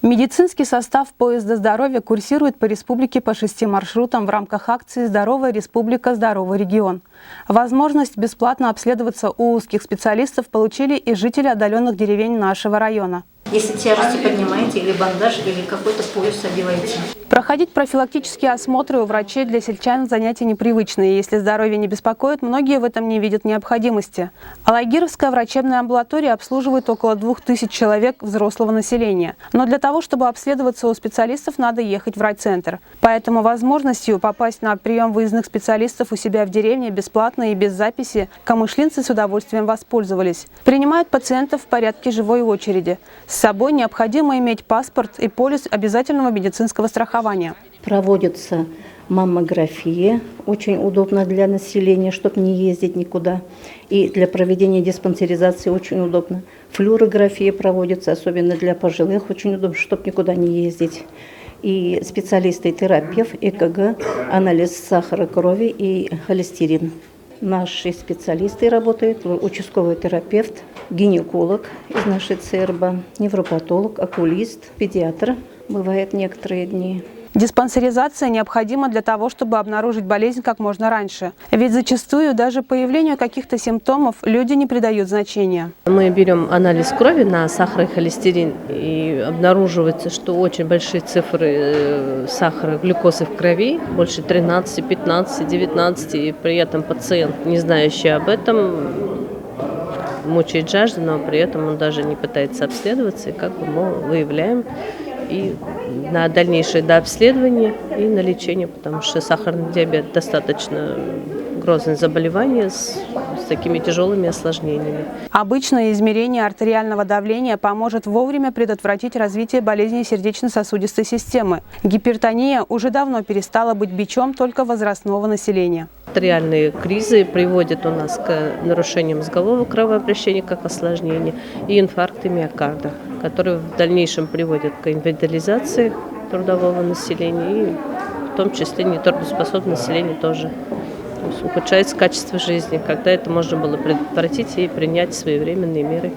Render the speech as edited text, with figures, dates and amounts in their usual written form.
Медицинский состав поезда здоровья курсирует по республике по 6 маршрутам в рамках акции «Здоровая республика. Здоровый регион». Возможность бесплатно обследоваться у узких специалистов получили и жители отдаленных деревень нашего района. Если тяжести поднимаете, или бандаж, или какой-то пояс одеваете. Проходить профилактические осмотры у врачей для сельчан занятия непривычные. Если здоровье не беспокоит, многие в этом не видят необходимости. Алагировская врачебная амбулатория обслуживает около 2000 человек взрослого населения. Но для того, чтобы обследоваться у специалистов, надо ехать в райцентр. Поэтому возможностью попасть на прием выездных специалистов у себя в деревне бесплатно и без записи камышлинцы с удовольствием воспользовались. Принимают пациентов в порядке живой очереди. С собой необходимо иметь паспорт и полис обязательного медицинского страхования. Проводится маммография, очень удобно для населения, чтобы не ездить никуда. И для проведения диспансеризации очень удобно. Флюорография проводится, особенно для пожилых, очень удобно, чтобы никуда не ездить. И специалисты-терапевт, ЭКГ, анализ сахара крови и холестерин. Наши специалисты работают, участковый терапевт, гинеколог из нашей ЦРБ, невропатолог, окулист, педиатр. Бывает некоторые дни. Диспансеризация необходима для того, чтобы обнаружить болезнь как можно раньше. Ведь зачастую даже появлению каких-то симптомов люди не придают значения. Мы берем анализ крови на сахар и холестерин, и обнаруживается, что очень большие цифры сахара, глюкозы в крови, больше 13, 15, 19, и при этом пациент, не знающий об этом, мучает жажду, но при этом он даже не пытается обследоваться, и как бы мы выявляем и на дальнейшее дообследование и на лечение, потому что сахарный диабет достаточно грозное заболевание с такими тяжелыми осложнениями. Обычное измерение артериального давления поможет вовремя предотвратить развитие болезней сердечно-сосудистой системы. Гипертония уже давно перестала быть бичом только возрастного населения. Артериальные кризы приводят у нас к нарушениям мозгового кровообращения как осложнение и инфаркты миокарда, которые в дальнейшем приводят к инвалидизации трудового населения и в том числе нетрудоспособное население тоже. Ухудшается качество жизни, когда это можно было предотвратить и принять своевременные меры.